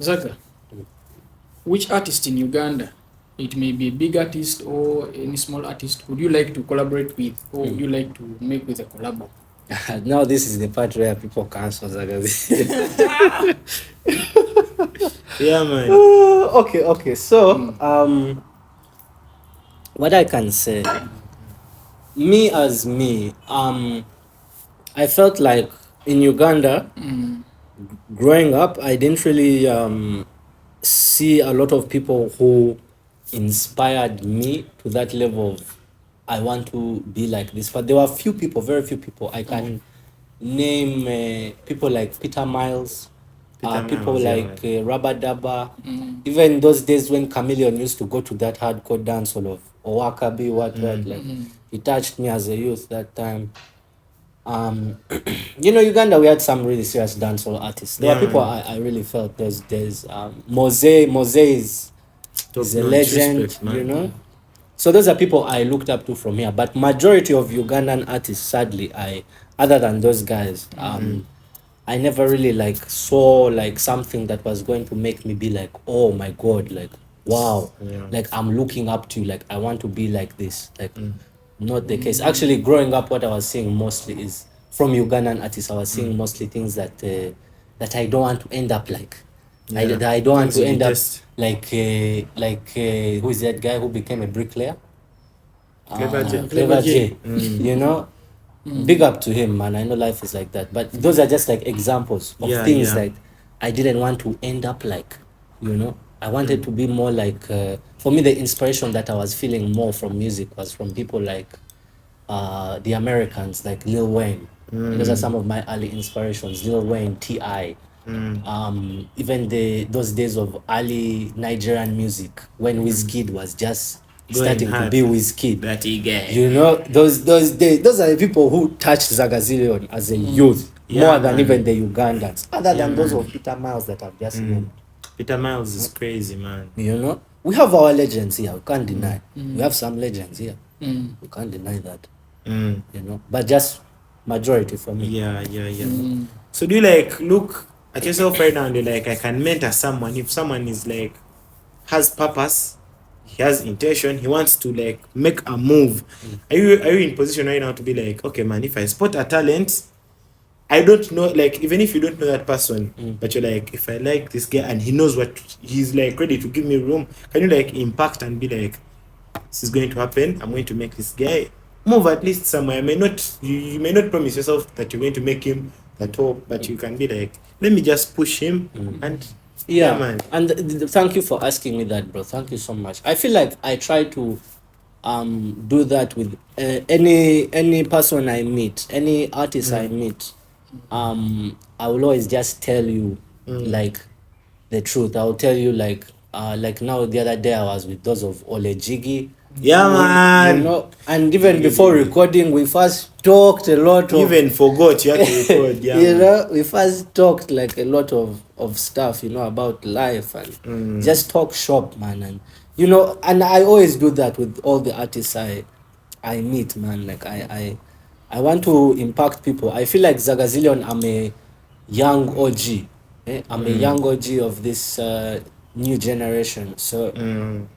Zaga, which artist in Uganda, it may be a big artist or any small artist, would you like to collaborate with, or would you like to make with a collab? Now this is the part where people cancel Zagazillions. Yeah, man. Okay. So, what I can say, me as me, I felt like in Uganda, growing up, I didn't really see a lot of people who inspired me to that level of I want to be like this. But there were few people, very few people. I can name people like Peter Miles, people Miles, yeah, like Rabba Daba. Even those days when Chameleon used to go to that hardcore dance hall of Owakabi, what, like he touched me as a youth that time. Uganda, we had some really serious dancehall artists. There were people I really felt there's Mose is a legend, respect, man. you know. So those are people I looked up to from here. But majority of Ugandan artists, sadly, other than those guys, I never really like saw like something that was going to make me be like, oh my god, like wow, like I'm looking up to you, like I want to be like this. Like not the case. Actually, growing up, what I was seeing mostly is from Ugandan artists. I was seeing mostly things that that I don't want to end up like. I don't want to end up like who is that guy who became a bricklayer? Clever J. You know, big up to him, man. I know life is like that, but those are just like examples of things that I didn't want to end up like. You know, I wanted to be more like. For me, the inspiration that I was feeling more from music was from people like the Americans, like Lil Wayne. Those are some of my early inspirations. Lil Wayne, T.I. Even those days of early Nigerian music when Wizkid was just starting to be Wizkid. You know, those days, those are the people who touched Zagazillion as a youth more than even the Ugandans, other than those of Peter Miles that I've just named. Peter Miles is crazy, man. You know, we have our legends here. We can't deny. We have some legends here. We can't deny that. You know, but just majority for me. Yeah. So do you like look at yourself right now and you're like, I can mentor someone if someone is like has purpose, he has intention, he wants to like make a move. Are you in position right now to be like, okay man, if I spot a talent, I don't know, like even if you don't know that person, but you're like, if I like this guy and he knows what he's like ready to give me room, can you like impact and be like, this is going to happen, I'm going to make this guy move at least somewhere. You may not promise yourself that you're going to make him the top, but you can be like, let me just push him and yeah man. And thank you for asking me that, bro. Thank you so much. I feel like I try to do that with any person I meet, any artist I meet. I will always just tell you like the truth. I'll tell you like now the other day I was with those of Ole Jiggy. Yeah, man. You know, and even before recording, we first talked a lot of... Even forgot you had to record, yeah. You know, we first talked like a lot of stuff, you know, about life and just talk shop, man. And, you know, and I always do that with all the artists I meet, man. Like, I want to impact people. I feel like Zagazillion, I'm a young OG. I'm a young OG of this new generation. So...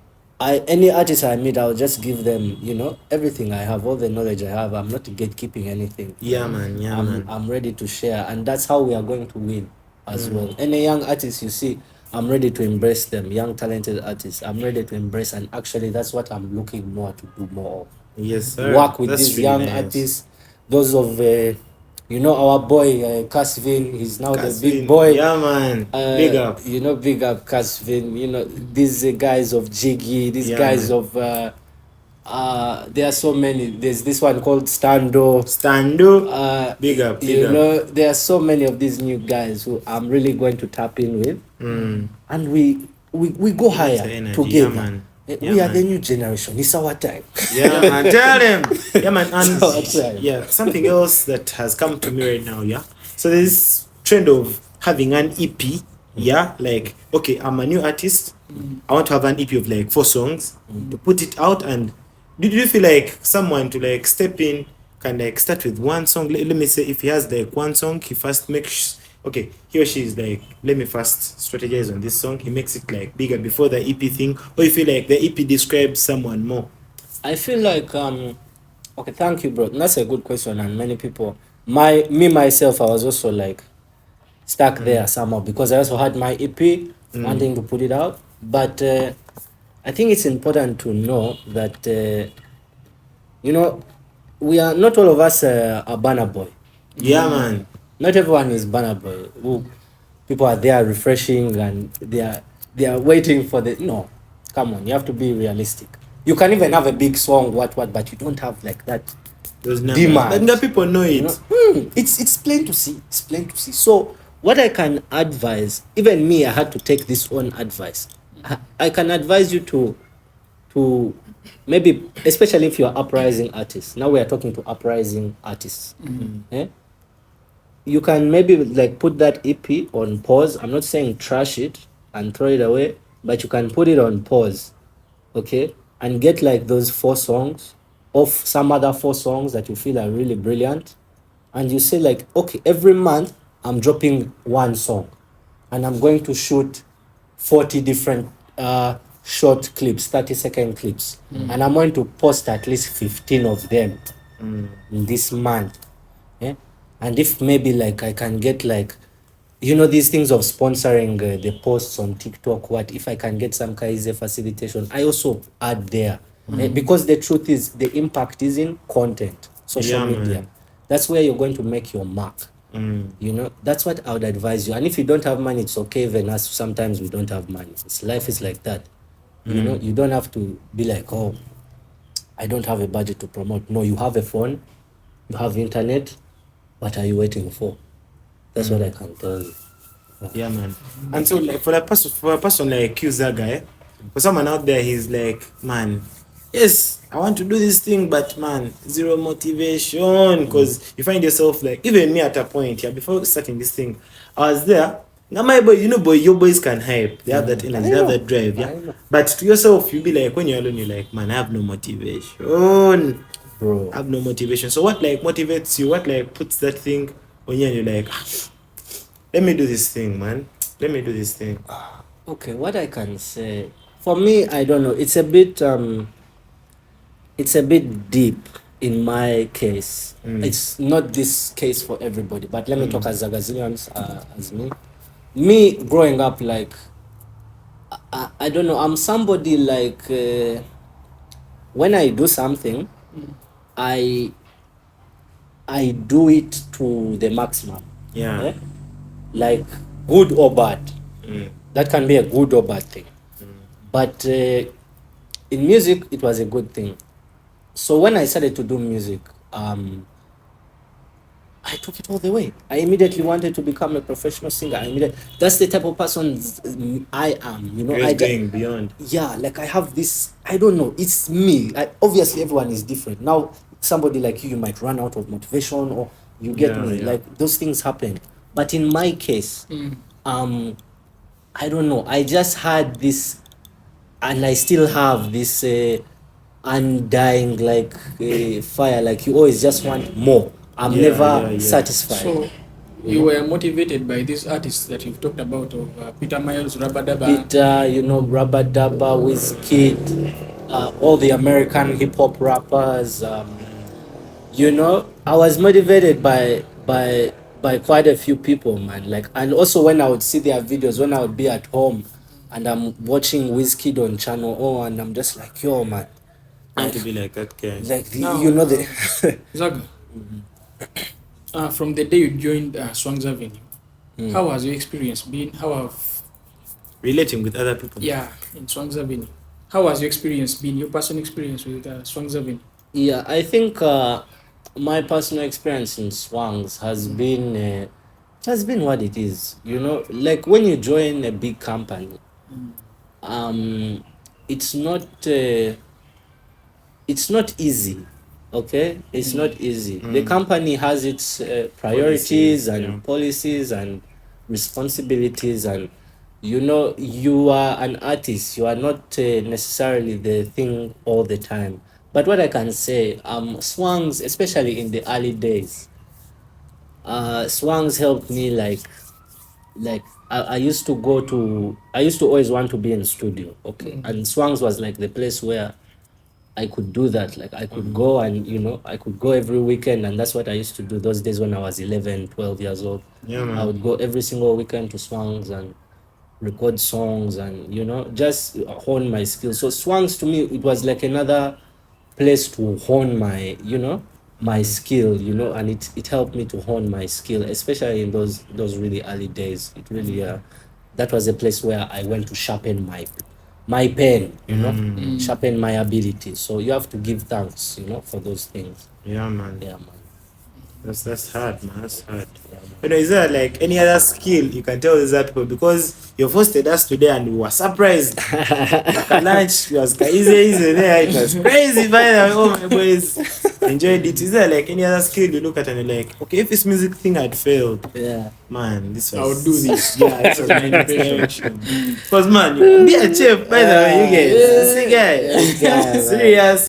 any artist I meet, I'll just give them, you know, everything I have, all the knowledge I have. I'm not gatekeeping anything. Yeah, man. I'm ready to share, and that's how we are going to win as well. Any young artist you see, I'm ready to embrace them. Young talented artists, I'm ready to embrace, and actually, that's what I'm looking more to do more of. Yes, sir. Work with these really young artists, those of you know, our boy Casvin, he's now the big boy. Yeah, man. Big up. You know, big up Casvin. You know, these guys of Jiggy, these guys of there are so many. There's this one called Stando. Big up. You know, there are so many of these new guys who I'm really going to tap in with. And we go higher together. Yeah, man. We are the new generation. It's our time. Yeah, man. Tell them. Yeah, man. And yeah, something else that has come to me right now. Yeah. So there's trend of having an EP. Yeah, like okay, I'm a new artist. I want to have an EP of like 4 songs to put it out. And do you feel like someone to like step in can like start with one song? Let me say if he has like one song, he first makes okay, he or she is like, let me first strategize on this song. He makes it like bigger before the EP thing, or you feel like the EP describes someone more. I feel like okay, thank you, bro. That's a good question, and many people, me myself, I was also like stuck there somehow because I also had my EP wanting to put it out, but I think it's important to know that you know we are not all of us are Burna Boy. Yeah, man. Not everyone is Burna Boy. People are there refreshing and they are waiting for the no. Come on, you have to be realistic. You can even have a big song, what, but you don't have like that Those numbers. demand. But the people know it. You know? It's plain to see. It's plain to see. So what I can advise, even me, I had to take this on advice. I can advise you to maybe, especially if you're uprising artists. Now we are talking to uprising artists. Eh? You can maybe like put that EP on pause. I'm not saying trash it and throw it away, but you can put it on pause, okay, and get like those 4 songs of some other 4 songs that you feel are really brilliant, and you say like, okay, every month I'm dropping 1 song, and I'm going to shoot 40 different short clips, 30-second clips, and I'm going to post at least 15 of them in this month. Yeah? And if maybe like I can get like, these things of sponsoring the posts on TikTok, what if I can get some kind of facilitation, I also add there. Because the truth is the impact is in content, social Yeah, media. man. That's where you're going to make your mark. That's what I would advise you. And if you don't have money, it's okay. Even us, sometimes we don't have money. Life is like that. You don't have to be like, oh, I don't have a budget to promote. No, you have a phone, you have internet. What are you waiting for? That's what I can tell you. Yeah, man. And so, like, for a person like you, Zaga, for someone out there, he's like, man, yes, I want to do this thing, but man, zero motivation. Because you find yourself like, even me at a point, yeah, before starting this thing, I was there. Now, my boy, your boys can hype. They have that energy, they have that drive, yeah. But to yourself, you'll be like, when you're alone, you're like, man, I have no motivation. Bro. I have no motivation. So, what like motivates you? What like puts that thing on you and you're like, let me do this thing, man. Let me do this thing. Okay, what I can say, for me, I don't know. It's a bit deep in my case. It's not this case for everybody, but let me talk as Zagazillions, as me. Me growing up, like, I don't know, I'm somebody like, when I do something, I do it to the maximum. Yeah. Eh? Like good or bad. That can be a good or bad thing. But in music, it was a good thing. So when I started to do music, I took it all the way. I immediately wanted to become a professional singer. That's the type of person I am. You're going beyond. Yeah, like I have this, I don't know, it's me. Obviously everyone is different. Now somebody like you might run out of motivation, or you get me, like those things happen. But in my case, I don't know, I just had this, and I still have this undying like fire. Like you always just want more. I'm never satisfied. So you were motivated by these artists that you've talked about, of Peter Miles, Rabadaba. Peter, Rabadaba, Wizkid, all the American hip hop rappers. I was motivated by quite a few people, man. Like, and also when I would see their videos, when I would be at home and I'm watching Wizkid on Channel O, and I'm just like, yo, man. I want to be like that guy. Like, Zaga, from the day you joined Swangs Avenue, how has your experience been? How have relating with other people? Yeah, in Swangs Avenue. How has your experience been? Your personal experience with Swangs Avenue? Yeah, I think my personal experience in Swangs has been what it is. Like when you join a big company, it's not easy. Okay, it's not easy. The company has its priorities and policies and responsibilities, and you are an artist. You are not necessarily the thing all the time. But what I can say, Swangs, especially in the early days, Swangs helped me like like I used to always want to be in studio, okay, and Swangs was like the place where I could do that. Like I could go and I could go every weekend, and that's what I used to do those days when I was 11, 12 years old. Yeah, man. I would go every single weekend to Swangs and record songs and just hone my skills. So Swangs to me it was like another place to hone my my skill, and it helped me to hone my skill, especially in those really early days. It really that was a place where I went to sharpen my pen, sharpen my ability. So you have to give thanks, for those things. Yeah, man. Yeah, man. That's hard, man. That's hard. Is there like any other skill you can tell these other people? Because you hosted us today and we were surprised. Like lunch was easy there. It was crazy, by the way. Oh my boys enjoyed it. Is there like any other skill you look at and you're like, okay, if this music thing had failed, Yeah, man, this was. I would do this. Yeah, this was my next direction. Because man, you be a chef, by the way, you guys. See, guys, yeah, serious.